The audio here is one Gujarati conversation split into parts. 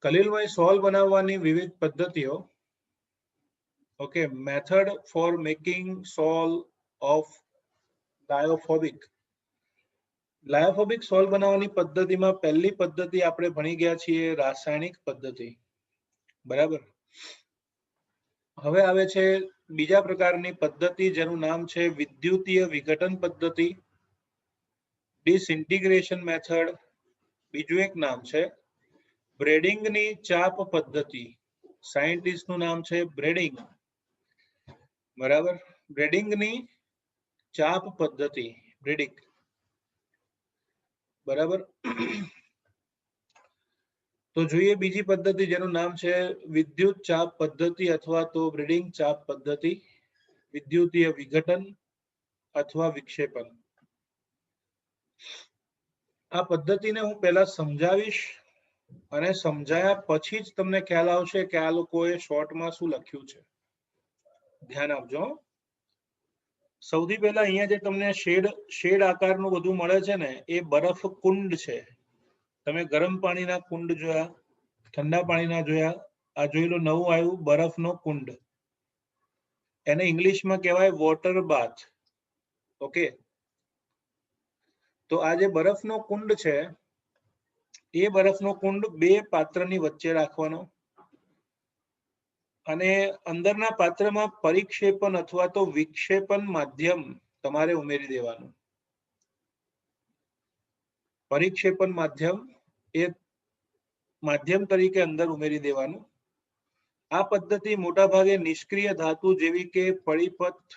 કલિલભાઈ સોલ બનાવવાની વિવિધ પદ્ધતિઓ. Okay, method for making sol of lyophobic sol બનાવવાની પદ્ધતિમાં પહેલી પદ્ધતિ આપણે ભણી ગયા છીએ રાસાયણિક પદ્ધતિ, બરાબર. હવે આવે છે બીજા પ્રકારની પદ્ધતિ જેનું નામ છે વિદ્યુતીય વિઘટન પદ્ધતિ, ડિસઇન્ટિગ્રેશન મેથડ. બીજું એક નામ છે બ્રેડિંગની ચાપ પદ્ધતિ. સાયન્ટિસ્ટનું નામ છે બ્રેડિંગ, બરાબર. બ્રેડિંગની ચાપ પદ્ધતિ, બ્રેડિંગ, બરાબર. તો જોઈએ બીજી પદ્ધતિ જેનું નામ છે વિદ્યુત ચાપ પદ્ધતિ અથવા તો બ્રેડિંગ ચાપ પદ્ધતિ, વિદ્યુતીય વિઘટન અથવા વિક્ષેપન. આ પદ્ધતિને હું પહેલા સમજાવીશ અને સમજાયા પછી જ તમને ખ્યાલ આવશે કે આ લોકોએ શોર્ટમાં શું લખ્યું છે. ધ્યાન આપજો. સૌથી પહેલા અહીંયા જે તમને શેડ આકારનું બધું મળે છે ને એ બરફ કુંડ છે. તમે ગરમ પાણીના કુંડ જોયા, ઠંડા પાણીના જોયા, આ જોઈ લો નવું આવ્યું બરફનો કુંડ. એને ઇંગ્લિશમાં કહેવાય વોટર બાથ. ઓકે, તો આ જે બરફનો કુંડ છે એ બરફનો કુંડ બે પાત્રની વચ્ચે રાખવાનો અને અંદરના પાત્રમાં પરિક્ષેપણ અથવા તો વિક્ષેપણ માધ્યમ તમારે ઉમેરી દેવાનું. પરિક્ષેપણ માધ્યમ એ માધ્યમ તરીકે અંદર ઉમેરી દેવાનું. આ પદ્ધતિ મોટા ભાગે નિષ્ક્રિય ધાતુ જેવી કે પરિપથ,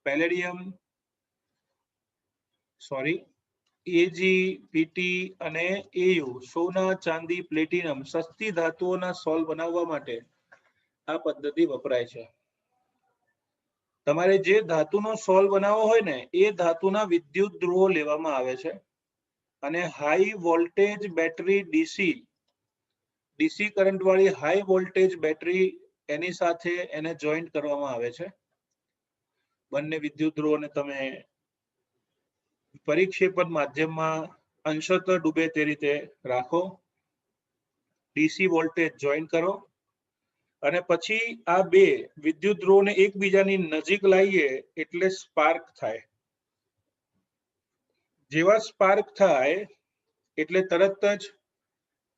પેલેડિયમ, એજી, પીટી અને એયુ, સોના, ચાંદી, પ્લેટિનમ, સસ્તી ધાતુઓના સોલ બનાવવા માટે આ પદ્ધતિ વપરાય છે. તમારે જે ધાતુનો સોલ બનાવવો હોય ને એ ધાતુના વિદ્યુત ધ્રુવો લેવામાં આવે છે અને high voltage battery DC current વાળી હાઈ વોલ્ટેજ બેટરી એની સાથે એને જોઈન્ટ કરવામાં આવે છે. બંને વિદ્યુત ધ્રુવોને તમે પરિક્ષેપણ માધ્યમમાં અંશતઃ ડૂબે તે રીતે રાખો, ડીસી વોલ્ટેજ જોઈન કરો અને પછી આ બે વિદ્યુત ધ્રુવોને એકબીજાની નજીક લાવીએ એટલે સ્પાર્ક થાય. જેવા સ્પાર્ક થાય એટલે તરત જ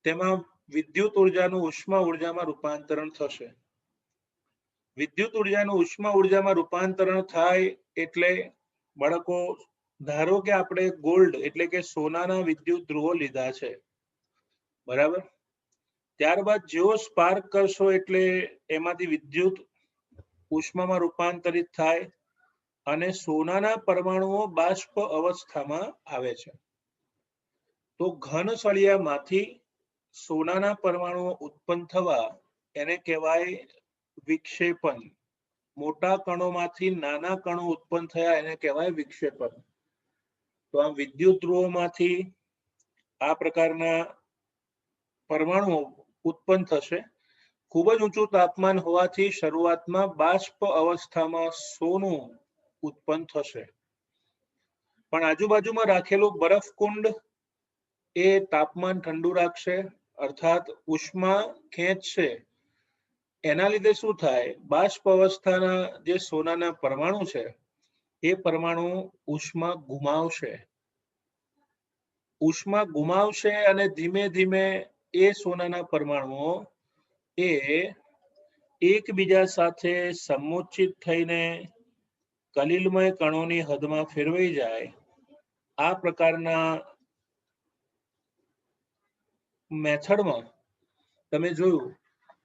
તેમાં વિદ્યુત ઉર્જાનું ઉષ્મા ઉર્જામાં રૂપાંતરણ થશે. વિદ્યુત ઉર્જાનું ઉષ્મા ઉર્જામાં રૂપાંતરણ થાય એટલે બાળકો ધારો કે આપણે ગોલ્ડ એટલે કે સોનાના વિદ્યુત ધ્રુવો લીધા છે, બરાબર. ત્યારબાદ જેવો સ્પાર્ક કરશો એટલે એમાંથી વિદ્યુત ઉષ્મામાં રૂપાંતરિત થાય અને સોનાના પરમાણુઓ બાષ્પ અવસ્થામાં આવે છે. તો ઘન સળિયામાંથી સોનાના પરમાણુઓ ઉત્પન્ન થવા એને કહેવાય વિક્ષેપણ. મોટા કણોમાંથી નાના કણો ઉત્પન્ન થયા એને કહેવાય વિક્ષેપણ. તો આ વિદ્યુત ધ્રુવોમાંથી આ પ્રકારના પરમાણુઓ ઉત્પન્ન થશે. ખૂબ જ ઊંચું તાપમાન હોવાથી શરૂઆતમાં બાષ્પ અવસ્થામાં સોનું ઉત્પન્ન થશે, પણ આજુબાજુમાં રાખેલું બરફકુંડ એ તાપમાન ઠંડુ રાખશે અર્થાત ઉષ્મા ખેંચશે. એના લીધે શું થાય, બાષ્પ અવસ્થાના જે સોનાના પરમાણુ છે એ પરમાણુ ઉષ્મા ગુમાવશે અને ધીમે ધીમે એ સોનાના પરમાણુઓ એ એકબીજા સાથે સમુચ્ચિત થઈને કલિલમય કણોની હદમાં ફેરવાઈ જાય. આ પ્રકારના મેથડમાં તમે જોયું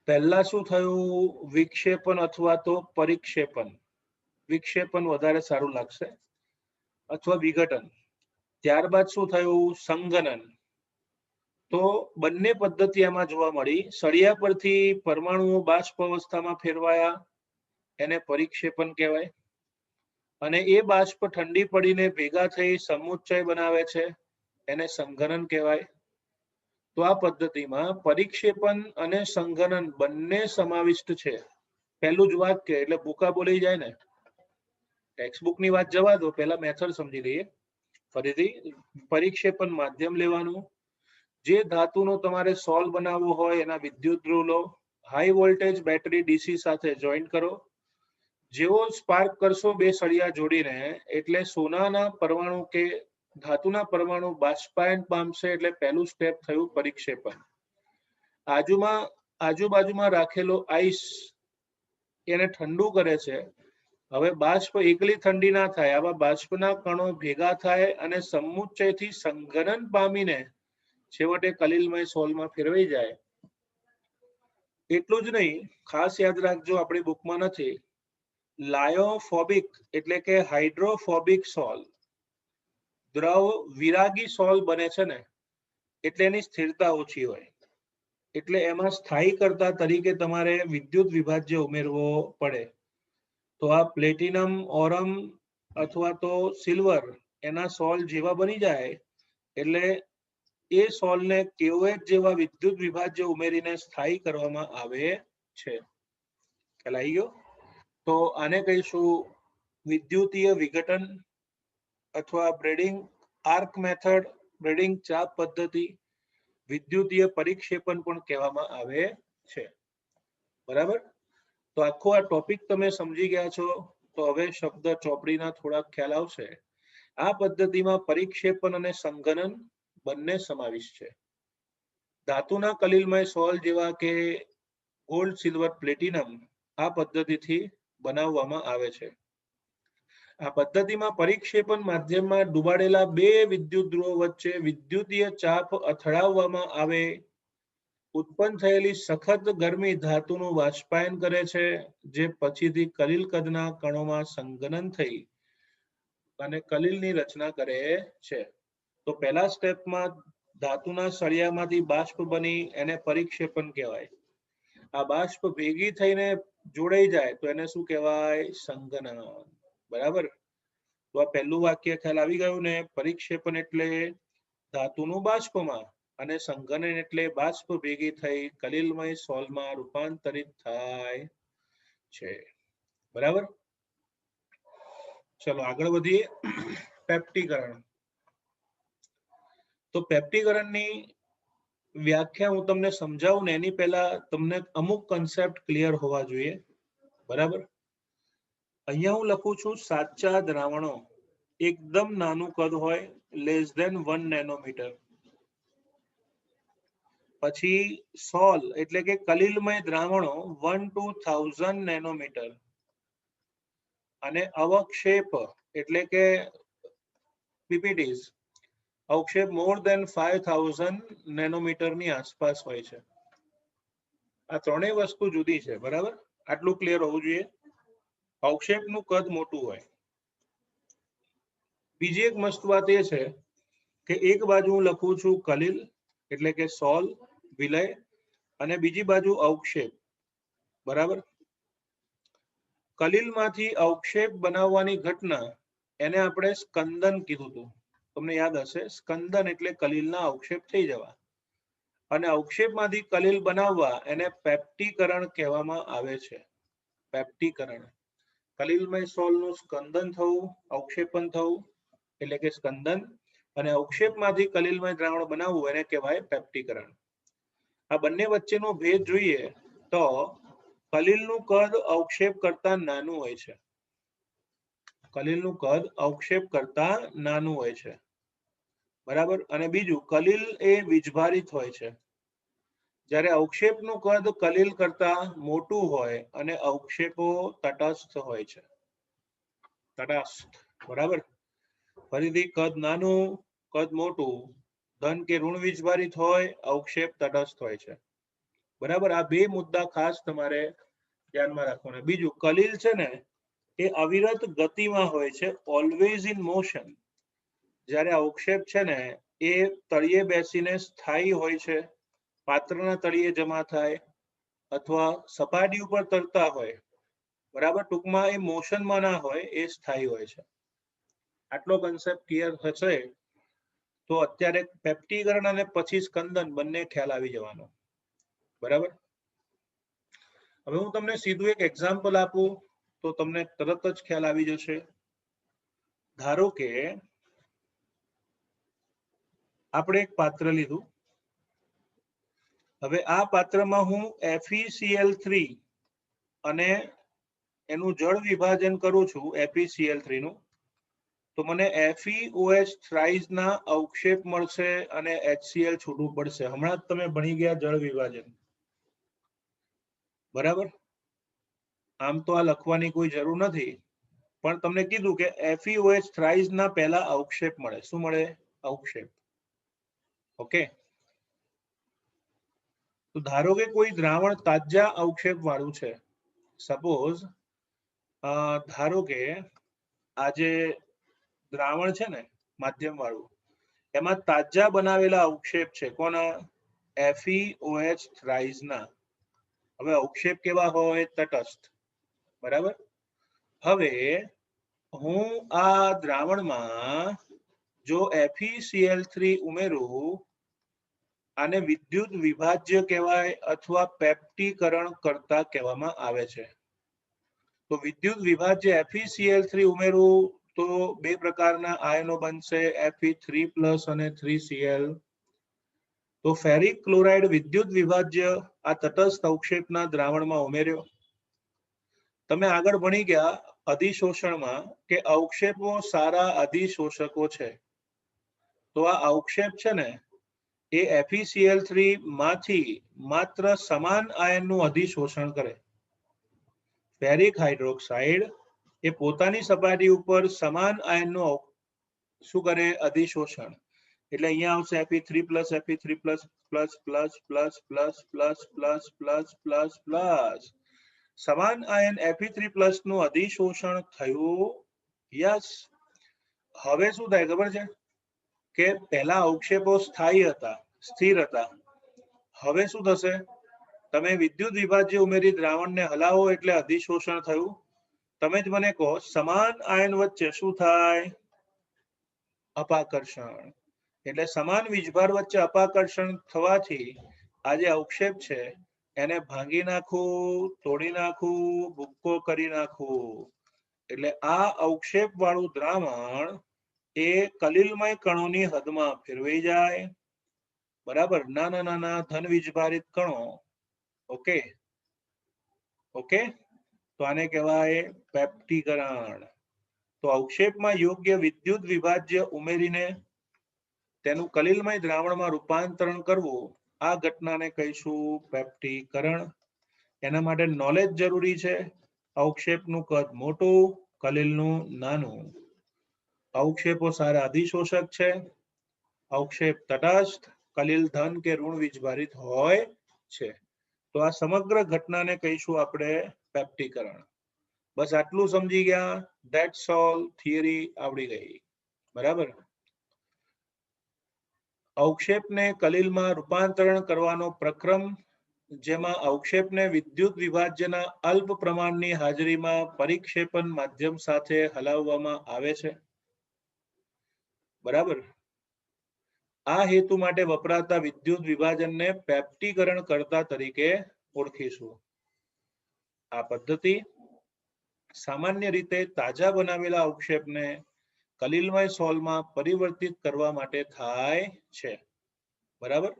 પહેલા શું થયું, વિક્ષેપણ અથવા તો પરિક્ષેપણ. વિક્ષેપણ વધારે સારું લાગશે અથવા વિઘટન. ત્યારબાદ શું થયું, સંઘનન. તો બંને પદ્ધતિ આમાં જોવા મળી. સળિયા પરથી પરમાણુઓ બાષ્પ અવસ્થામાં ફેરવાયા એને પરિક્ષેપણ કહેવાય અને એ બાષ્પ ઠંડી પડીને ભેગા થઈ સમુચ્ચય બનાવે છે એને સંઘનન કહેવાય. તો આ પદ્ધતિમાં પરિક્ષેપણ અને સંઘનન બંને સમાવિષ્ટ છે. પહેલું જ વાક્ય એટલે ભૂકા બોલી જાય ને. ટેક્સ્ટબુકની વાત જવા દો, પહેલા મેથડ સમજી લઈએ. ફરીથી પરિક્ષેપણ માધ્યમ લેવાનું, જે ધાતુનો તમારે સોલ બનાવવો હોય એના વિદ્યુત ધ્રુવ લો, હાઈ વોલ્ટેજ બેટરી ડીસી સાથે જોઈન્ટ કરો. જેવો સ્પાર્ક કરશો બે સળિયા જોડીને એટલે સોનાના પરમાણુ કે ધાતુના પરમાણુ બાષ્પાયન પામશે, એટલે પહેલું સ્ટેપ થયું પરિક્ષેપણ. આજુબાજુમાં રાખેલો આઈસ એને ઠંડુ કરે છે. હવે બાષ્પ એકલી ઠંડી ના થાય, આવા બાષ્પના કણો ભેગા થાય અને સમુચ્ચયથી સંઘનન પામીને છેવટે કલિલમય સોલમાં ફેરવાઈ જાય. એટલું જ નહીં, ખાસ યાદ રાખજો, આપણી બુકમાં નથી, લાયોફોબિક એટલે કે હાઇડ્રોફોબિક સોલ, દ્રવ વિરાગી સોલ બને છે ને એટલે એની સ્થિરતા ઓછી હોય, એટલે એમાં સ્થાયી કરતા તરીકે તમારે વિદ્યુત વિભાજ્ય ઉમેરવો પડે. તો આ પ્લેટિનમ, ઓરમ અથવા તો સિલ્વર એના સોલ જેવા બની જાય એટલે એ સોલને કેઓએચ જેવા વિદ્યુત વિભાજ્ય ઉમેરીને સ્થાયી કરવામાં આવે છે. ખ્યાલ આવી ગયો? તો આને કહીશું વિદ્યુતીય વિઘટન અથવા બ્રેડિંગ આર્ક મેથડ, બ્રેડિંગ ચાપ પદ્ધતિ, વિદ્યુતીય પરિક્ષેપણ પણ કહેવામાં આવે છે. બરાબર? તો આખો આ ટોપિક તમે સમજી ગયા છો. તો હવે શબ્દ ચોપડીના થોડાક ખ્યાલ આવશે. આ પદ્ધતિમાં પરિક્ષેપણ અને સંઘનન બંને સમાવિષ્ટ છે. ધાતુના કલિલમય સોલ જેવા કે ગોલ્ડ, સિલ્વર, પ્લેટિનમ આ પદ્ધતિથી બનાવવામાં આવે છે. આ પદ્ધતિમાં પરિક્ષેપણ માધ્યમમાં ડુબાડેલા બે વિદ્યુત ધ્રુવો વચ્ચે વિદ્યુતીય ચાપ અથડાવવામાં આવે. ઉત્પન્ન થયેલી સખત ગરમી ધાતુનું બાષ્પાયન કરે છે, જે પછીથી કલિલ કદના કણોમાં સંઘનન થઈ અને કલિલની રચના કરે છે. તો પહેલા સ્ટેપમાં ધાતુના સળિયામાંથી બાષ્પ બની એને પરિક્ષેપણ કહેવાય. આ બાષ્પ ભેગી થઈને જોડાઈ જાય તો એને શું કહેવાય? સંઘનન. બરાબર? તો આ પહેલું વાક્ય ખ્યાલ આવી ગયું ને? પરિક્ષેપણ એટલે ધાતુનું બાષ્પમાં અને સંઘનન એટલે બાષ્પ ભેગી થઈ કલિલમય સોલમાં રૂપાંતરિત થાય છે. બરાબર? ચલો આગળ વધીએ. પેપ્ટીકરણ. તો પેપ્ટીકરણની વ્યાખ્યા હું તમને સમજાવું ને એની પહેલા તમને અમુક કન્સેપ્ટ ક્લિયર હોવા જોઈએ. બરાબર? અહીંયા હું લખું છું સાચા દ્રાવણો એકદમ નાનું કદ હોય, લેસ ધેન 1 નેનોમીટર. પછી સોલ એટલે કે કલિલમય દ્રાવણો 1 to 1000 નેનોમીટર. અને અવક્ષેપ એટલે કે પીપીટીસ અવક્ષેપ મોર ધેન 5000 નેનોમીટરની આસપાસ હોય છે. આ ત્રણેય વસ્તુ જુદી છે. બરાબર? આટલું ક્લિયર હોવું જોઈએ. અવક્ષેપનું કદ મોટું હોય. બીજી એક મસ્ત વાત એ છે કે એક બાજુ હું લખું છું કલિલ એટલે કે સોલ, વિલય, અને બીજી બાજુ અવક્ષેપ. બરાબર? કલિલમાંથી અવક્ષેપ બનાવવાની ઘટના એને આપણે સ્કંદન કીધું હતું. તમને યાદ હશે, સ્કંદન એટલે કલિલના અવક્ષેપ થઈ જવા. અને અવક્ષેપમાંથી કલિલ બનાવવા એને પેપ્ટીકરણ કહેવામાં આવે છે. પેપ્ટીકરણ. કલિલમય સોલનું સ્કંદન થવું, અવક્ષેપન થવું એટલે કે સ્કંદન, અને અવક્ષેપમાંથી કલિલમય દ્રાવણ બનાવવું એને કહેવાય પેપ્ટીકરણ. આ બંને વચ્ચેનો ભેદ જોઈએ તો કલિલનું કદ અવક્ષેપ કરતા નાનું હોય છે. કલિલનું કદ અવક્ષેપ કરતા નાનું હોય છે. બરાબર? અને બીજું, કલિલ એ વીજભારિત હોય છે, જ્યારે અવક્ષેપનું કદ કલિલ કરતા મોટું હોય અને અવક્ષેપો તટસ્થ હોય છે. તટસ્થ. બરાબર? ફરીથી, કદ નાનું, કદ મોટું, ધન કે ઋણ વીજભારિત હોય, અવક્ષેપ તટસ્થ હોય છે. બરાબર? આ બે મુદ્દા ખાસ તમારે ધ્યાનમાં રાખવાના. બીજું, કલિલ છે ને એ અવિરત ગતિમાં હોય છે, ઓલવેઝ ઇન મોશન. જ્યારે અવક્ષેપ છે ને એ તળિયે બેસીને સ્થાયી હોય છે, પાત્રના તળિયે જમા થાય અથવા સપાટી ઉપર તરતા હોય. બરાબર? ટૂંકમાં એ મોશનમાં ના હોય, એ સ્થાયી હોય છે. આટલો કન્સેપ્ટ ક્લિયર થશે તો અત્યારે પેપ્ટીકરણ અને પછી સ્કંદન બંને ખ્યાલ આવી જવાનો. બરાબર? હવે હું તમને સીધું એક એક્ઝામ્પલ આપું તો તમને તરત જ ખ્યાલ આવી જશે. ધારો કે આપણે એક પાત્ર લીધું હવે આ પાત્રમાં હું FeCl3 અને એનું જળ વિભાજન કરું છું FeCl3 નું, તો મને FeOH થ્રાઇસ ના અવક્ષેપ મળશે અને HCl છૂટું પડશે. હમણાં જ તમે ભણી ગયા જળ વિભાજન, બરાબર? આમ તો આ લખવાની કોઈ જરૂર નથી, પણ તમને કીધું કે FeOH થ્રાઇસ ના પહેલા અવક્ષેપ મળે. શું મળે? અવક્ષેપ. ઓકે, તો ધારો કે કોઈ દ્રાવણ તાજા અવક્ષેપ વાળું છે. સપોઝ ધારો કે આ જે દ્રાવણ છે ને માધ્યમ વાળું, એમાં તાજા બનાવેલા અવક્ષેપ છે. કોના? FeOH થ્રાઇસ ના. હવે અવક્ષેપ કેવા હોય? તટસ્થ. બરાબર. હવે હું આ દ્રાવણમાં જો FeCl3 ઉમેરું, આને વિદ્યુત વિભાજ્ય કહેવાય અથવા પેપ્ટીકરણ કરતા કહેવામાં આવે છે. તો વિદ્યુત વિભાજ્ય FeCl3 ઉમેરું તો બે પ્રકારના આયનો બનશે, Fe3+ અને 3Cl. તો ફેરિક ક્લોરાઇડ વિદ્યુત વિભાજ્ય આ તટસ્થ અવક્ષેપના દ્રાવણમાં ઉમેર્યો. તમે આગળ ભણી ગયા અધિશોષણમાં કે અવક્ષેપો સારા અધિશોષકો છે. તો આ અવક્ષેપ છે ને એ FeCl3 માંથી માત્ર સમાન આયનનું અધિશોષણ કરે. ફેરિક હાઇડ્રોક્સાઇડ એ પોતાની સપાટી ઉપર સમાન આયનનું શું કરે? અધિશોષણ. એટલે અહીંયા આવશે Fe3+, Fe3++++++++++++++++++++++++++++++++++++++++++++++++++++++++++++++++ સમાન આયન Fe3+ નું અધિશોષણ થયું. યસ. હવે શું થાય ખબર છે કે પહેલા અવક્ષેપો સ્થાયી હતા, સ્થિર હતા. હવે શું થશે? તમે વિદ્યુત વિભાજ્ય ઉમેરી દ્રાવણને હલાવો એટલે અધિશોષણ થયું. તમે જ મને કહો, સમાન આયન વચ્ચે શું થાય? અપાકર્ષણ. એટલે સમાન વીજભાર વચ્ચે અપાકર્ષણ થવાથી આ જે અવક્ષેપ છે એને ભાંગી નાખવું, તોડી નાખવું, ભૂક્કો કરી નાખવું. એટલે આ અવક્ષેપ વાળું દ્રાવણ એ કલિલમય કણોની હદમાં ફેરવાઈ જાય. બરાબર? નાના નાના ધન વીજભારિત કણો. ઓકે ઓકે, તો આને કહેવાય પેપ્ટીકરણ. તો અવક્ષેપમાં યોગ્ય વિદ્યુત વિભાજ્ય ઉમેરીને તેનું કલિલમય દ્રાવણમાં રૂપાંતરણ કરવું, આ ઘટનાને કહીશું પેપ્ટીકરણ. એના માટે નોલેજ જરૂરી છે. અવક્ષેપનું કદ મોટું, કલિલનું નાનું. અવક્ષેપો સારા અધિશોષક છે. અવક્ષેપ તટસ્થ, કલિલ ધન કે ઋણ વીજભારિત હોય છે. તો આ સમગ્ર ઘટનાને કહીશું આપણે પેપ્ટીકરણ. બસ આટલું સમજી ગયા? That's all. થિયરી આવડી ગઈ. બરાબર. અવક્ષેપને કલિલમાં રૂપાંતરણ કરવાનો પ્રક્રમ, જેમાં અવક્ષેપને વિદ્યુત વિભાજ્યના અલ્પ પ્રમાણની હાજરીમાં પરિક્ષેપણ માધ્યમ સાથે હલાવવામાં આવે છે. બરાબર. આ હેતુ માટે વપરાતા વિદ્યુત વિભાજનને પેપ્ટીકરણ કરતા તરીકે ઓળખીશું. આ પદ્ધતિ સામાન્ય રીતે તાજા બનાવેલા અવક્ષેપને કલિલમય સોલમાં પરિવર્તિત કરવા માટે થાય છે. બરાબર.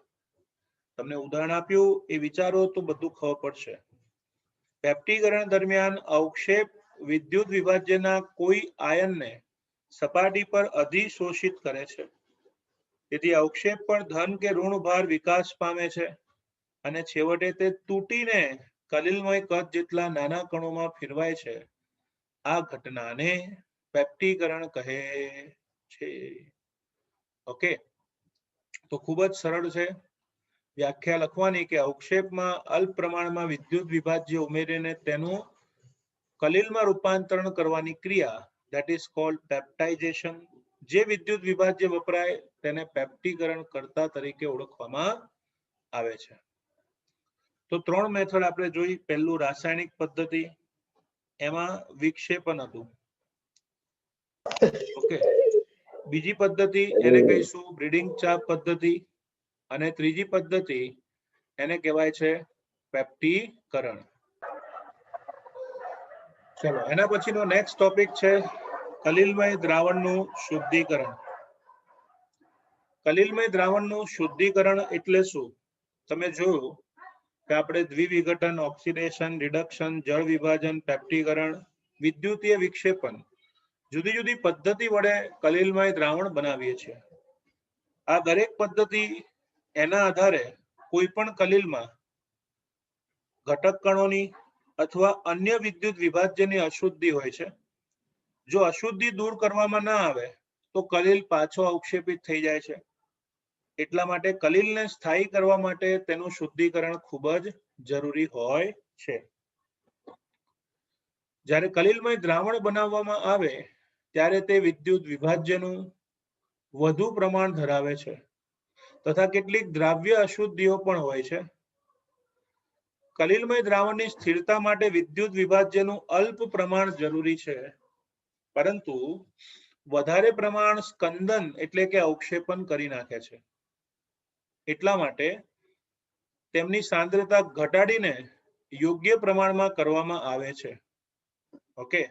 તમને ઉદાહરણ આપ્યું એ વિચારો તો બધું ખબર પડશે. પેપ્ટીકરણ દરમિયાન અવક્ષેપ વિદ્યુત વિભાજ્યના કોઈ આયનને સપાટી પર અધિશોષિત કરે છે. તેથી અવક્ષેપ પર ધન કે ઋણ ભાર વિકાસ પામે છે અને છેવટે તે તૂટીને કલિલમય કદ જેટલા નાના કણોમાં ફેરવાય છે. આ ઘટનાને પેપ્ટીકરણ કહે છે. ઓકે, તો ખૂબ જ સરળ છે. વ્યાખ્યા લખવાની કે અવક્ષેપમાં અલ્પ પ્રમાણમાં વિદ્યુત વિભાજ્ય ઉમેરીને તેનું કલિલમાં રૂપાંતરણ કરવાની ક્રિયા, that is called પેપ્ટાઇઝેશન. જે વિદ્યુત વિભાજ્ય વપરાય તેને પેપ્ટીકરણ કરતા તરીકે ઓળખવામાં આવે છે. તો ત્રણ મેથડ આપણે જોઈ. પહેલું રાસાયણિક પદ્ધતિ, એમાં વિક્ષેપણ હતું. ઓકે. બીજી પદ્ધતિ એને કહીશું બ્રીડિંગ ચાપ પદ્ધતિ, અને ત્રીજી પદ્ધતિ એને કહેવાય છે પેપ્ટીકરણ. ચલો, એના પછીનો નેક્સ્ટ ટોપિક છે કલિલમય દ્રાવણનું શુદ્ધિકરણ. કલિલમય દ્રાવણનું શુદ્ધિકરણ એટલે શું? તમે જોયું કે આપણે દ્વિવિઘટન, ઓક્સિડેશન, રિડક્શન, જળ વિભાજન, પેપ્ટીકરણ, વિદ્યુતીય વિક્ષેપન જુદી જુદી પદ્ધતિ વડે કલિલમય દ્રાવણ બનાવીએ છીએ. આ દરેક પદ્ધતિ એના આધારે કોઈ પણ કલિલમાં ઘટક કણોની અથવા અન્ય વિદ્યુત વિભાજ્યની અશુદ્ધિ હોય છે. જો અશુદ્ધિ દૂર કરવામાં ના આવે તો કલિલ પાછો અવક્ષેપિત થઈ જાય છે. એટલા માટે કલિલને સ્થાયી કરવા માટે તેનું શુદ્ધિકરણ ખૂબ જ જરૂરી હોય છે. જ્યારે કલિલમય દ્રાવણ બનાવવામાં આવે ત્યારે તે વિદ્યુત વિભાજ્યનું વધુ પ્રમાણ ધરાવે છે તથા કેટલીક દ્રાવ્ય અશુદ્ધિઓ પણ હોય છે. કલિલમય દ્રાવણની સ્થિરતા માટે વિદ્યુત વિભાજ્યનું અલ્પ પ્રમાણ જરૂરી છે, પરંતુ વધારે પ્રમાણ સ્કંદન એટલે કે અવક્ષેપન કરી નાખે છે. એટલા માટે તેમની સાંદ્રતા ઘટાડીને યોગ્ય પ્રમાણમાં કરવામાં આવે છે. ઓકે,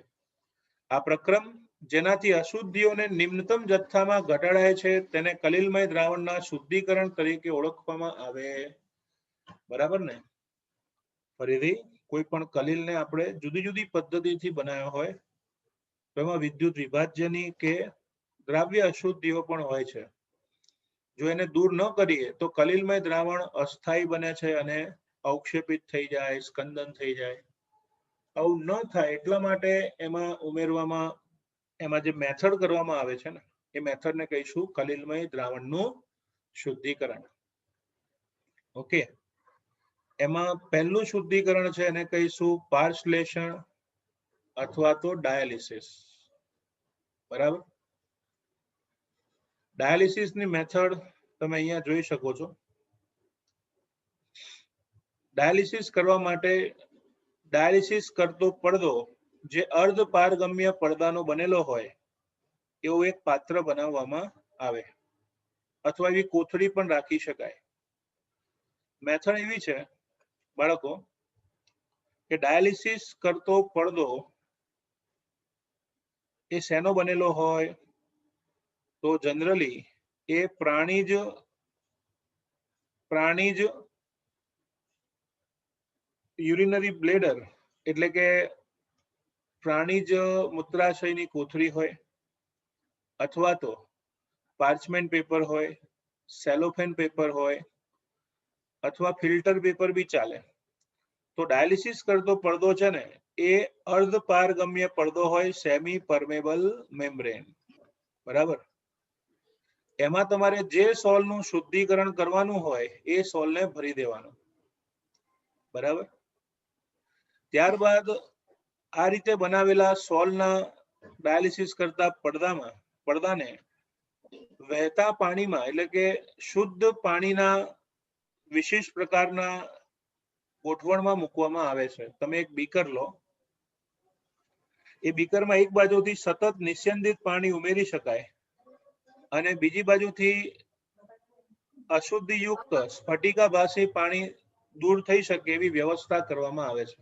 આ પ્રક્રમ જેનાથી અશુદ્ધિઓને નિમ્નતમ જથ્થામાં ઘટાડાય છે તેને કલિલમય દ્રાવણના શુદ્ધિકરણ તરીકે ઓળખવામાં આવે. બરાબર ને? ફરીથી કોઈ પણ કલિલને આપણે જુદી જુદી પદ્ધતિથી બનાવ્યો હોય તો એમાં વિદ્યુત વિભાજ્યની કે દ્રાવ્ય અશુદ્ધિઓ પણ હોય છે. જો એને દૂર ન કરીએ તો કલિલમય દ્રાવણ અસ્થાયી બને છે અને અવક્ષેપિત થઈ જાય, સ્કંદન થઈ જાય. આવું ન થાય એટલા માટે એમાં ઉમેરવામાં, એમાં જે મેથડ કરવામાં આવે છે ને એ મેથડને કહીશું કલિલમય દ્રાવણનું શુદ્ધિકરણ. ઓકે, એમાં પહેલું શુદ્ધિકરણ છે એને કહીશું પાર્શ્લેષણ અથવા તો ડાયાલિસિસ. બરાબર, ડાયાલિસિસની મેથડ તમે અહીંયા જોઈ શકો છો. ડાયાલિસિસ કરવા માટે ડાયાલિસિસ કરતો પડદો જે અર્ધ પારગમ્ય પડદાનો બનેલો હોય એવું એક પાત્ર બનાવવામાં આવે અથવા એવી કોથળી પણ રાખી શકાય. મેથડ એવી છે બાળકો કે ડાયાલિસિસ કરતો પડદો એ શેનો બનેલો હોય તો જનરલી એ પ્રાણીજ યુરિનરી બ્લેડર એટલે કે પ્રાણીજ મૂત્રાશયની કોથળી હોય અથવા તો પાર્ચમેન્ટ પેપર હોય, સેલોફેન પેપર હોય અથવા ફિલ્ટર પેપર બી ચાલે. તો ડાયાલિસિસ કરતો પડદો છે ને એ અર્ધ પારગમ્ય પડદો હોય, સેમી પરમેબલ મેમ્બ્રેન. બરાબર, એમાં તમારે જે સોલનું શુદ્ધિકરણ કરવાનું હોય એ સોલને ભરી દેવાનું. બરાબર, ત્યારબાદ આ રીતે બનાવેલા સોલના ડાયાલિસિસ કરતા પડદાને વહેતા પાણીમાં એટલે કે શુદ્ધ પાણીના વિશેષ પ્રકારના ગોઠવણમાં મૂકવામાં આવે છે. તમે એક બીકર લો, એ બીકરમાં એક બાજુથી સતત નિસ્યંદિત પાણી ઉમેરી શકાય અને બીજી બાજુથી અશુદ્ધિયુક્ત સ્ફટિકાભાસી પાણી દૂર થઈ શકે એવી વ્યવસ્થા કરવામાં આવે છે.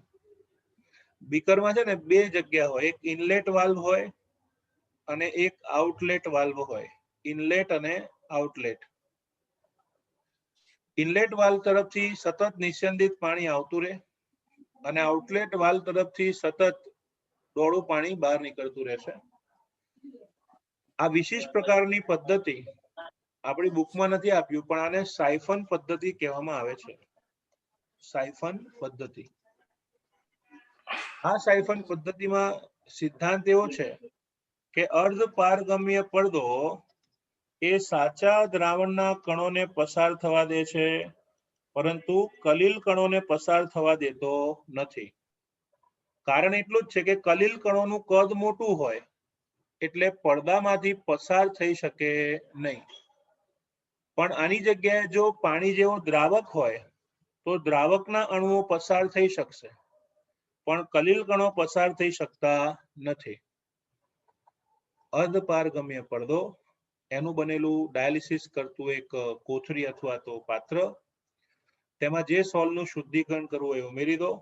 બીકરમાં છે ને બે જગ્યા હોય, એક ઇનલેટ વાલ્વ હોય અને એક આઉટલેટ વાલ્વ હોય. ઇનલેટ અને આઉટલેટ. ઇનલેટ વાલ્વ તરફથી સતત નિસ્યંદિત પાણી આવતું રહે અને આઉટલેટ વાલ્વ તરફથી સતત ડોળું પાણી બહાર નીકળતું રહેશે. આ વિશેષ પ્રકારની પદ્ધતિ આપણી બુકમાં નથી આપ્યું પણ આને સાયફન પદ્ધતિ કહેવામાં આવે છે. સાયફન પદ્ધતિ. આ સાયફન પદ્ધતિમાં સિદ્ધાંત એવો છે કે અર્ધ પારગમ્ય પડદો એ સાચા દ્રાવણના કણોને પસાર થવા દે છે પરંતુ કલિલ કણોને પસાર થવા દેતો નથી. કારણ એટલું જ છે કે કલિલ કણોનું કદ મોટું હોય એટલે પડદામાંથી પસાર થઈ શકે નહીં. પણ આની જગ્યાએ જો પાણી જેવો દ્રાવક હોય તો દ્રાવકના અણુઓ પસાર થઈ શકશે પણ કલિલ કણો પસાર થઈ શકતા નથી. અર્ધ પારગમ્ય પડદો એનું બનેલું ડાયાલિસિસ કરતું એક કોથળી અથવા તો પાત્ર, તેમાં જે સોલનું શુદ્ધિકરણ કરવું એ ઉમેરી દો.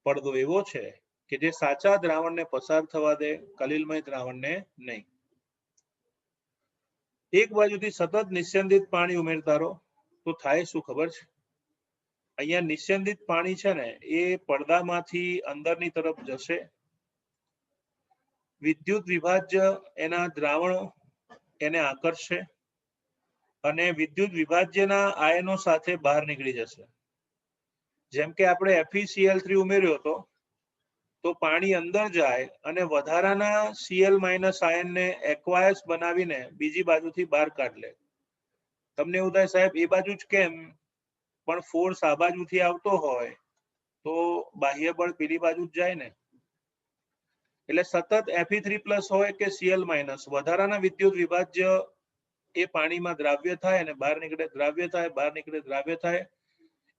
પડદો એવો છે કે જે સાચા દ્રાવણને પસાર થવા દે, કલિલમય દ્રાવણને નહીં. એક બાજુથી સતત નિસ્યંદિત પાણી ઉમેરતા રહો તો થાય શું ખબર છે? અહીંયા નિસ્યંદિત પાણી છે ને એ પડદામાંથી અંદરની તરફ જશે. વિદ્યુત વિભાજ્ય એના દ્રાવણો એને આકર્ષશે અને વિદ્યુત વિભાજ્યના આયનો સાથે બહાર નીકળી જશે. જેમ કે આપણે FeCl3 ઉમેર્યો હતો તો પાણી અંદર જાય અને વધારાના Cl- આયનને એક્વાયસ બનાવીને બીજી બાજુથી બહાર કાઢી લે. તમને એવું થાય સાહેબ એ બાજુ જ કેમ, પણ ફોર્સ આ બાજુથી આવતો હોય તો બાહ્ય બળ પેલી બાજુ જ જાય ને. એટલે સતત Fe3+ હોય કે Cl- વધારાના વિદ્યુત વિભાજ્ય એ પાણીમાં દ્રાવ્ય થાય અને બહાર નીકળે, દ્રાવ્ય થાય, બહાર નીકળે, દ્રાવ્ય થાય.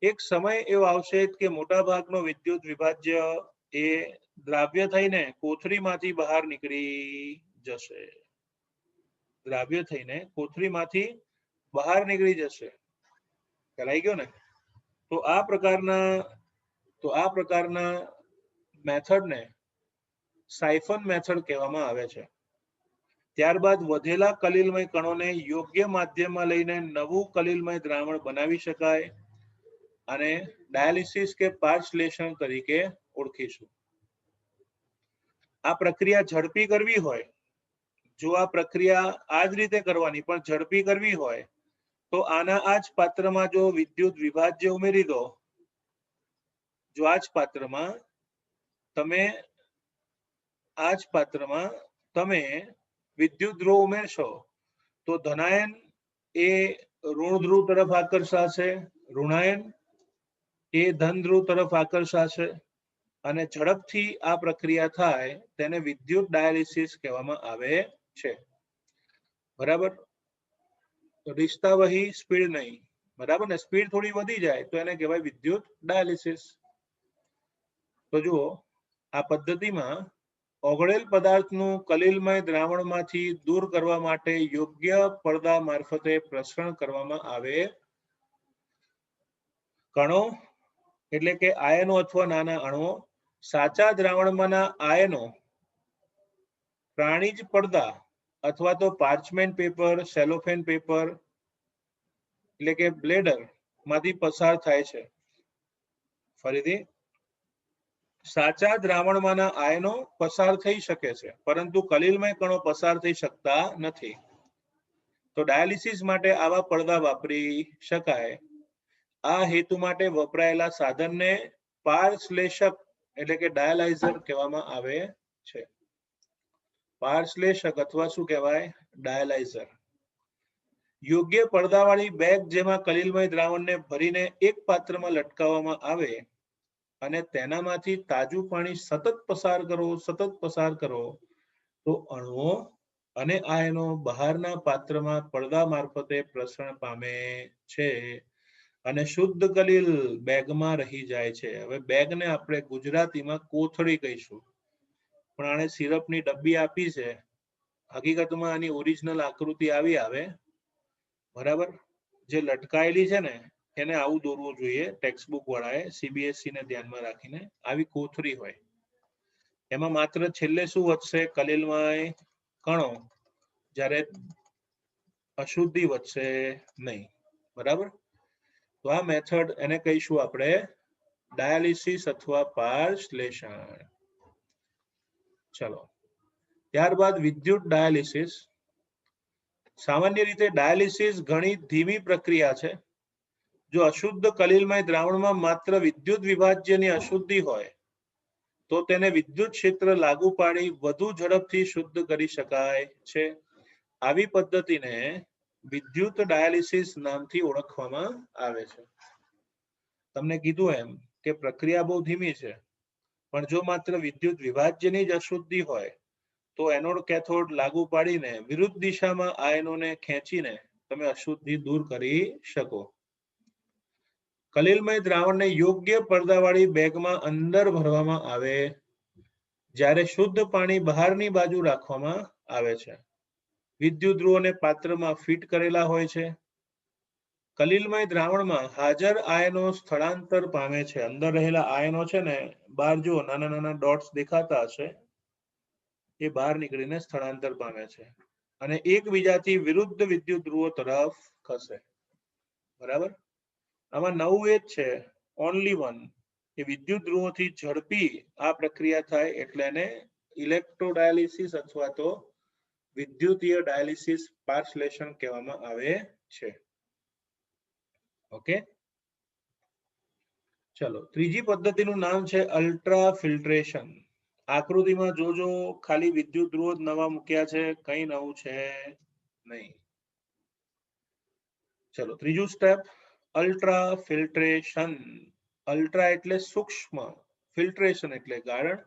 એક સમય એવો આવશે કે મોટા ભાગનો વિદ્યુત વિભાજ્ય એ દ્રાવ્ય થઈને કોથળીમાંથી બહાર નીકળી જશે. દ્રાવ્ય થઈને કોથળીમાંથી બહાર નીકળી જશે. ખ્યાલ આવી ગયો ને? તો આ પ્રકારના મેથડને સાયફન મેથડ કહેવામાં આવે છે. ત્યારબાદ વધેલા કલિલમય કણોને યોગ્ય માધ્યમમાં લઈને નવું કલિલમય દ્રાવણ બનાવી શકાય અને ડાયાલિસિસ કે પાર્શ્લેષણ તરીકે ઓળખીશું. આ પ્રક્રિયા ઝડપી કરવી હોય, જો આ પ્રક્રિયા આ જ રીતે કરવાની પણ ઝડપી કરવી હોય તો આના આ જ પાત્રમાં જો વિદ્યુત વિભાજ્ય ઉમેરી દો, જો આ જ પાત્રમાં તમે વિદ્યુત ધ્રુવ ઉમેરશો તો ધનાયન એ ઋણ ધ્રુવ તરફ આકર્ષાશે, ઋણાયન એ ધન ધ્રુવ તરફ આકર્ષાશે અને ઝડપથી આ પ્રક્રિયા થાય તેને વિદ્યુત ડાયાલિસિસ કહેવામાં આવે છે. બરાબર? રિશ્તાવહી સ્પીડ નહીં, બરાબર ને? સ્પીડ થોડી વધી જાય તો એને કહેવાય વિદ્યુત ડાયાલિસિસ. તો જુઓ, આ પદ્ધતિમાં ઓગળેલ પદાર્થનું કલિલમય દ્રાવણમાંથી દૂર કરવા માટે યોગ્ય પડદા મારફતે પ્રસરણ કરવામાં આવે. કણો એટલે કે આયનો અથવા નાના અણુઓ, સાચા દ્રાવણમાંના આયનો પ્રાણીજ પડદા અથવા તો પાર્ચમેન્ટ પેપર, સેલોફેન પેપર એટલે કે બ્લેડર માંથી પસાર થાય છે. ફરીથી, સાચા દ્રાવણમાંના આયનો પસાર થઈ શકે છે પરંતુ કલિલમય કણો પસાર થઈ શકતા નથી. તો ડાયાલિસિસ માટે આવા પડદા વાપરી શકાય. આ હેતુ માટે વપરાયેલા સાધનને પારશ્લેષક એટલે કે ડાયાલાઇઝર કહેવામાં આવે છે. પારશ્લેષક અથવા શું કહેવાય? ડાયાલાઇઝર. યોગ્ય પડદાવાળી બેગ જેમાં કલિલમય દ્રાવણને ભરીને એક પાત્રમાં લટકાવવામાં આવે અને તેનામાંથી તાજું પાણી સતત પસાર કરો તો અણુઓ અને આયનો બહારના પાત્રમાં પડદા મારફતે પ્રસરણ પામે છે અને શુદ્ધ કલિલ બેગમાં રહી જાય છે. હવે બેગને આપણે ગુજરાતીમાં કોથળી કહીશું, પણ આને સિરપની ડબ્બી આપી છે. હકીકતમાં આની ઓરિજિનલ આકૃતિ આવી આવે, બરાબર? જે લટકાયેલી છે ને એને આવું દોરવું જોઈએ ટેક્સ્ટબુક વાળાએ, CBSE ને ધ્યાનમાં રાખીને. આવી કોથળી હોય, એમાં માત્ર છેલ્લે શું વધશે? કલિલમય કણો, જ્યારે અશુદ્ધિ વધશે નહીં. બરાબર? તો આ મેથડ એને કહીશું આપણે ડાયાલિસિસ અથવા પારશ્લેષણ. ચલો, ત્યારબાદ વિદ્યુત ડાયાલિસિસ. સામાન્ય રીતે ડાયાલિસિસ ઘણી ધીમી પ્રક્રિયા છે. જો અશુદ્ધ કલિલમય દ્રાવણમાં માત્ર વિદ્યુત વિભાજ્યની અશુદ્ધિ હોય તો તેને વિદ્યુત ક્ષેત્ર લાગુ પાડી વધુ ઝડપથી શુદ્ધ કરી શકાય છે. આવી પદ્ધતિને વિદ્યુત ડાયાલિસિસ નામથી ઓળખવામાં આવે છે. તમને કીધું એમ કે પ્રક્રિયા બહુ ધીમી છે, પણ જો માત્ર વિદ્યુત વિભાજ્યની જ અશુદ્ધિ હોય તો એનોડ કેથોડ લાગુ પાડીને વિરુદ્ધ દિશામાં આયનોને ખેંચીને તમે અશુદ્ધિ દૂર કરી શકો. કલિલમય દ્રાવણને યોગ્ય પડદાવાળી બેગમાં અંદર ભરવામાં આવે જ્યારે શુદ્ધ પાણી બહારની બાજુ રાખવામાં આવે છે. વિદ્યુત ધ્રુવોને પાત્રમાં ફિટ કરેલા હોય છે. કલિલમય દ્રાવણમાં હાજર આયનો સ્થળાંતર પામે છે. અંદર રહેલા આયનો છે ને, બહાર જો નાના નાના ડોટ્સ દેખાતા હશે, એ બહાર નીકળીને સ્થળાંતર પામે છે અને એકબીજાથી વિરુદ્ધ વિદ્યુત ધ્રુવો તરફ ખસે. બરાબર? આમાં નવું એ જ છે ઓનલી વન એ વિદ્યુત ધ્રુવોથી ઝડપી આ પ્રક્રિયા થાય એટલે એને ઇલેક્ટ્રોડાયાલિસિસ અથવા તો વિદ્યુતીય ડાયાલિસિસ પાર્સલેશન કહેવામાં આવે છે. ઓકે, ચલો ત્રીજી પદ્ધતિનું નામ છે અલ્ટ્રા ફિલ્ટ્રેશન. આકૃતિમાં જોજો, ખાલી વિદ્યુત ધ્રુવો જ નવા મૂક્યા છે, કઈ નવું છે નહીં. ચલો ત્રીજું સ્ટેપ અલ્ટ્રા ફિલ્ટ્રેશન. અલ્ટ્રા એટલે સૂક્ષ્મ, ફિલ્ટ્રેશન એટલે ગાળણ,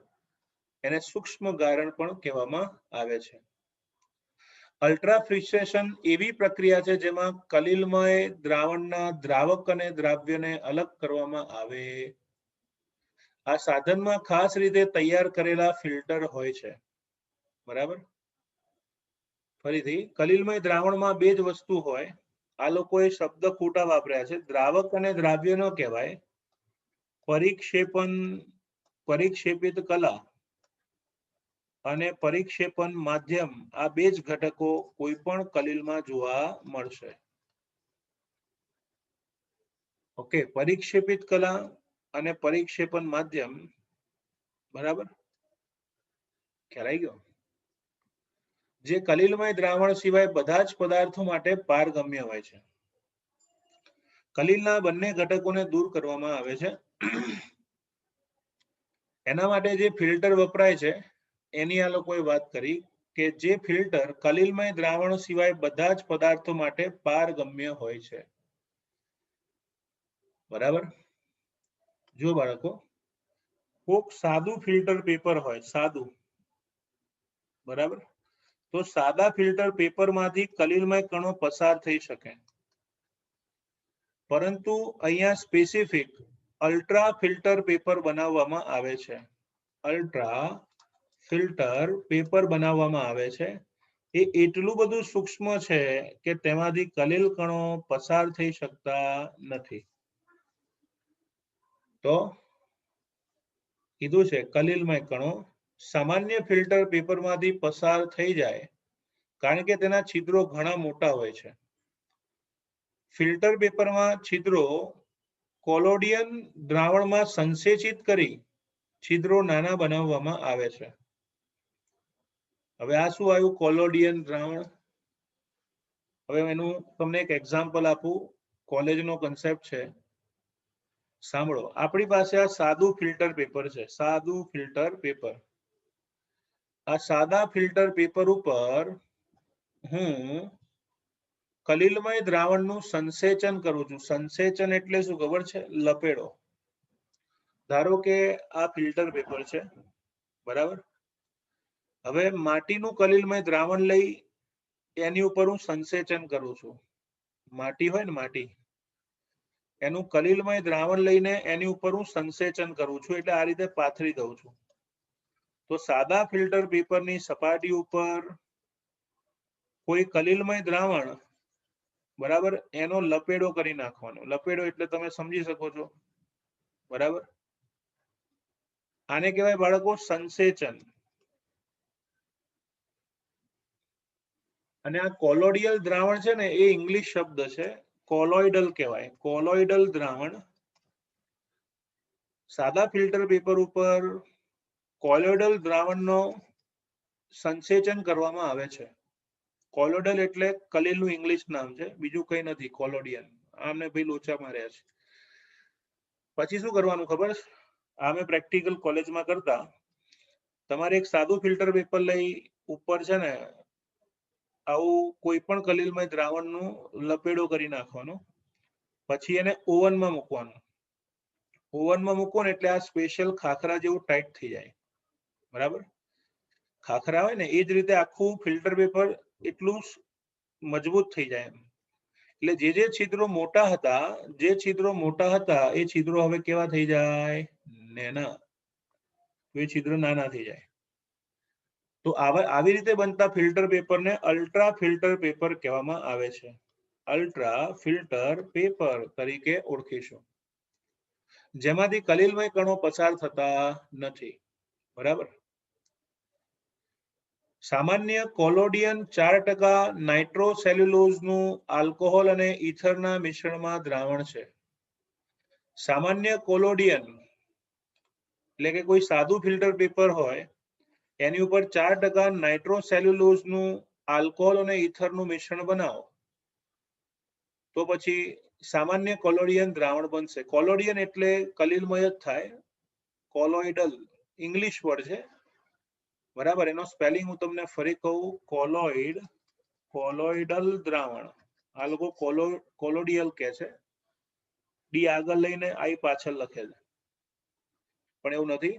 એને સૂક્ષ્મ ગાળણ પણ કહેવામાં આવે છે. અલ્ટ્રા ફિલ્ટ્રેશન એવી પ્રક્રિયા છે જેમાં કલિલમય દ્રાવણના દ્રાવક અને દ્રાવ્યને અલગ કરવામાં આવે. આ સાધનમાં ખાસ રીતે તૈયાર કરેલા ફિલ્ટર હોય છે. બરાબર, ફરીથી કલિલમય દ્રાવણમાં બે જ વસ્તુ હોય. આ લોકોએ શબ્દ ખોટા વાપર્યા છે. દ્રાવક અને દ્રાવ્ય ન કહેવાય, પરિક્ષેપિત કલા અને પરિક્ષેપણ માધ્યમ આ બે જ ઘટકો કોઈ પણ કલિલમાં જોવા મળશે. ઓકે, પરિક્ષેપિત કલા અને પરિક્ષેપણ માધ્યમ. બરાબર, ખ્યાલ આવી ગયો? જે કલિલમય દ્રાવણ સિવાય બધા જ પદાર્થો માટે પારગમ્ય હોય છે. કલિલના બંને ઘટકોને દૂર કરવામાં આવે છે. એના માટે જે ફિલ્ટર વપરાય છે એની આ લોકોએ વાત કરી કે જે ફિલ્ટર કલિલમય દ્રાવણ સિવાય બધા જ પદાર્થો માટે પારગમ્ય હોય છે. બરાબર, જો બાળકો કોક સાદું ફિલ્ટર પેપર હોય, સાદું, બરાબર, તો સાદા ફિલ્ટર પેપરમાંથી કલિલમય કણો પસાર થઈ શકે, પરંતુ અહીંયા સ્પેસિફિક અલ્ટ્રા ફિલ્ટર પેપર બનાવવામાં આવે છે. અલ્ટ્રા ફિલ્ટર પેપર બનાવવામાં આવે છે. એ એટલું બધું સૂક્ષ્મ છે કે તેમાંથી કલિલ કણો પસાર થઈ શકતા નથી. તો કીધું છે કલિલમય કણો સામાન્ય ફિલ્ટર પેપરમાંથી પસાર થઈ જાય કારણ કે તેના છિદ્રો ઘણા મોટા હોય છે. ફિલ્ટર પેપરમાં છિદ્રો કોલોડિયન દ્રાવણમાં સંસેચિત કરી છિદ્રો નાના બનાવવામાં આવે છે. હવે આ શું આવ્યું? કોલોડિયન દ્રાવણ. હવે એનું તમને એક એક્ઝામ્પલ આપું, કોલેજનો કન્સેપ્ટ છે, સાંભળો. આપણી પાસે આ સાદું ફિલ્ટર પેપર છે, સાદું ફિલ્ટર પેપર. આ સાદા ફિલ્ટર પેપર ઉપર હું કલિલમય દ્રાવણનું સંસેચન કરું છું. સંસેચન એટલે શું ખબર છે? લપેડો. ધારો કે આ ફિલ્ટર પેપર છે, બરાબર. હવે માટીનું કલિલમય દ્રાવણ લઈ એની ઉપર હું સંસેચન કરું છું. માટી હોય ને, માટી, એનું કલિલમય દ્રાવણ લઈને એની ઉપર હું સંસેચન કરું છું, એટલે આ રીતે પાથરી દઉં છું. તો સાદા ફિલ્ટર પેપરની સપાટી ઉપર કોઈ કલિલમય દ્રાવણ, બરાબર, એનો લપેડો કરી નાખવાનો. લપેડો એટલે તમે સમજી શકો છો, બરાબર. આને કહેવાય બાળકો સંસેચન. અને આ કોલોડિયલ દ્રાવણ છે ને એ ઇંગ્લિશ શબ્દ છે, કોલોઇડલ કહેવાય. કોલોઇડલ દ્રાવણ સાદા ફિલ્ટર પેપર ઉપર કોલોઇડલ દ્રાવણનો સંસેચન કરવામાં આવે છે. કોલોઇડલ એટલે કલિલનું ઇંગ્લિશ નામ છે, બીજું કઈ નથી. કોલોડિયન આમને ભાઈ લોચા માર્યા છે. પછી શું કરવાનું ખબર છે? આમે પ્રેક્ટિકલ કોલેજમાં કરતા તમારે એક સાદું ફિલ્ટર પેપર લઈ ઉપર છે ને આવું કોઈ પણ કલિલમય દ્રાવણનું લપેડો કરી નાખવાનો. પછી એને ઓવનમાં મૂકવાનું. ઓવનમાં મૂકો ને એટલે આ સ્પેશિયલ ખાખરા જેવું ટાઈટ થઈ જાય, બરાબર. ખાખરા હોય ને એ જ રીતે આખું ફિલ્ટર પેપર એટલું મજબૂત થઈ જાય. એટલે જે છિદ્રો મોટા હતા, એ છિદ્રો હવે કેવા થઈ જાય? નાના. તો એ છિદ્રો નાના થઈ જાય. તો આવી રીતે બનતા ફિલ્ટર પેપરને અલ્ટ્રા ફિલ્ટર પેપર કહેવામાં આવે છે. અલ્ટ્રા ફિલ્ટર પેપર તરીકે ઓળખીશું, જેમાંથી કલિલમય કણો પસાર થતા નથી, બરાબર. સામાન્ય કોલોડિયન 4% નાઇટ્રોસેલ્યુલોઝનું આલ્કોહોલ અને ઇથરના મિશ્રણમાં દ્રાવણ છે. સામાન્ય કોલોડિયન એટલે કે કોઈ સાદું ફિલ્ટર પેપર હોય એની ઉપર 4% નાઇટ્રોસેલ્યુલોઝનું આલ્કોહોલ અને ઇથરનું મિશ્રણ બનાવો તો પછી સામાન્ય કોલોડિયન દ્રાવણ બનશે. કોલોડિયન એટલે કલિલમય જ થાય, કોલોઇડલ ઇંગ્લિશ વર્ડ છે, બરાબર. એનો સ્પેલિંગ હું તમને ફરી કહું, કોલોઇડલ દ્રાવણ. આ લોકો કોલોડિયલ કહે છે, ડી આગળ લઈને આઈ પાછળ લખે છે, પણ એવું નથી.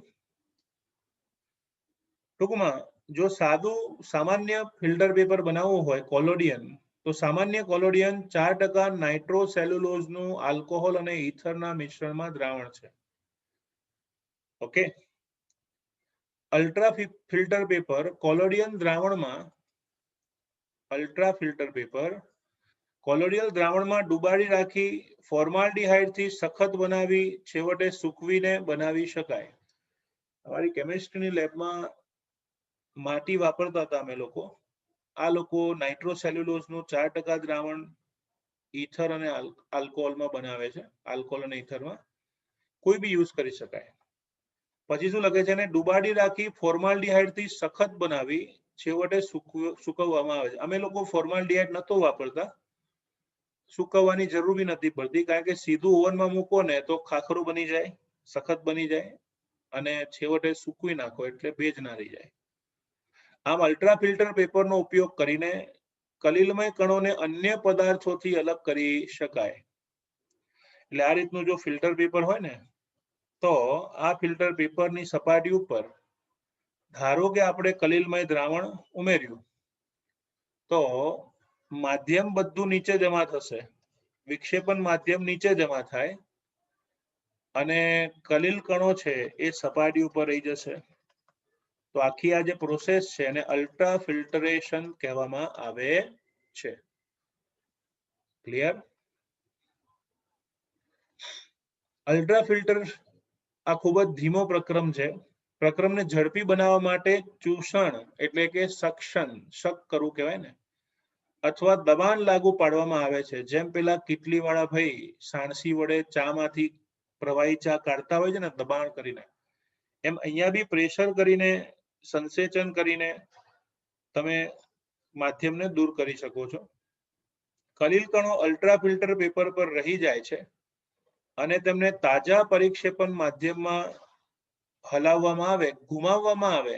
ટૂંકમાં જો સાદું સામાન્ય ફિલ્ટર પેપર બનાવવું હોય કોલોડિયન, તો સામાન્ય કોલોડિયન 4% નાઇટ્રોસેલ્યુલોઝનું આલ્કોહોલ અને ઇથરના મિશ્રણમાં દ્રાવણ છે. ઓકે. અલ્ટ્રા ફિલ્ટર પેપર કોલોડિયન દ્રાવણમાં કોલોડિયલ દ્રાવણમાં ડુબાડી રાખી ફોર્માલ્ડિહાઇડથી સખત બનાવી છેવટે સૂકવીને બનાવી શકાય. અમારી કેમિસ્ટ્રીની લેબમાં માટી વાપરતા હતા અમે લોકો. આ લોકો નાઇટ્રોસેલ્યુલોઝનું 4% દ્રાવણ ઇથર અને આલ્કોહોલમાં બનાવે છે, આલ્કોહોલ અને ઇથરમાં. કોઈ બી યુઝ કરી શકાય. પછી શું લખે છે, એને ડુબાડી રાખી ફોર્માલ્ડિહાઇડથી સખત બનાવી છેવટે સૂકવવામાં આવે છે. અમે લોકો ફોર્માલ્ડિહાઇડ નતો વાપરતા, સૂકવવાની જરૂર બી નથી પડતી, કારણ કે સીધું ઓવનમાં મૂકો ને તો ખાખરું બની જાય, સખત બની જાય, અને છેવટે સૂકવી નાખો એટલે ભેજ ના રહી જાય. આમ અલ્ટ્રા ફિલ્ટર પેપરનો ઉપયોગ કરીને કલિલમય કણોને અન્ય પદાર્થોથી અલગ કરી શકાય. એટલે આ રીતનું જો ફિલ્ટર પેપર હોય ને, તો આ ફિલ્ટર પેપરની સપાટી ઉપર ધારો કે આપણે કલિલમય દ્રાવણ ઉમેર્યું તો માધ્યમ બધું નીચે જમા થશે, વિક્ષેપણ માધ્યમ નીચે જમા થાય અને કલિલ કણો છે એ સપાટી ઉપર રહી જશે. તો આખી આ જે પ્રોસેસ છે એને અલ્ટ્રા ફિલ્ટરેશન કહેવામાં આવે છે. ક્લિયર? અલ્ટ્રા ફિલ્ટર આ ખૂબ જ ધીમો પ્રક્રમ છે. પ્રક્રમને ઝડપી બનાવવા માટે ચૂષણ એટલે કે સક્શન, શક કરવું કહેવાય ને, અથવા દબાણ લાગુ પાડવામાં આવે છે. જેમ પેલા કીટલી વાળા ભાઈ સાણસી વડે ચામાંથી પ્રવાહી ચા કાઢતા હોય છે ને દબાણ કરીને, એમ અહીંયા બી પ્રેશર કરીને, સંસેચન કરીને તમે માધ્યમને દૂર કરી શકો છો. કલિલ કણો અલ્ટ્રા ફિલ્ટર પેપર પર રહી જાય છે અને તેમને તાજા પરિક્ષેપણ માધ્યમમાં હલાવવામાં આવે, ઘુમાવવામાં આવે,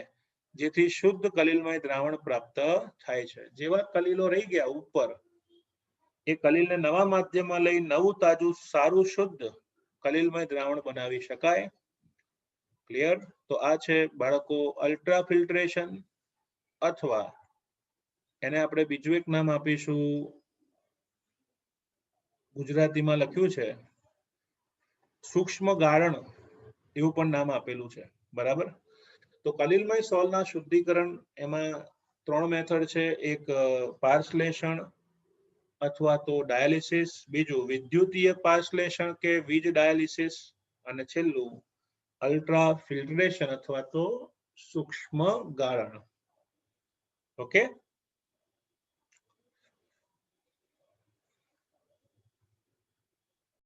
જેથી શુદ્ધ કલિલમય દ્રાવણ પ્રાપ્ત થાય છે. જેવા કલિલો રહી ગયા ઉપર, એ કલિલને નવા માધ્યમમાં લઈ નવું તાજું સારું શુદ્ધ કલિલમય દ્રાવણ બનાવી શકાય. ક્લિયર? તો આ છે બાળકો અલ્ટ્રા ફિલ્ટરેશન, અથવા એને આપણે બીજું એક નામ આપીશું, ગુજરાતીમાં લખ્યું છે સૂક્ષ્મ ગાળણ, એવું પણ નામ આપેલું છે, બરાબર. તો કલિલમય સોલના શુદ્ધિકરણ એમાં 3 મેથડ છે. એક પારશ્લેષણ અથવા તો ડાયાલિસિસ, બીજું વિદ્યુતીય પારશ્લેષણ કે વીજ ડાયાલિસિસ, અને છેલ્લું અલ્ટ્રા ફિલ્ટરેશન અથવા તો સૂક્ષ્મ ગાળણ. ઓકે.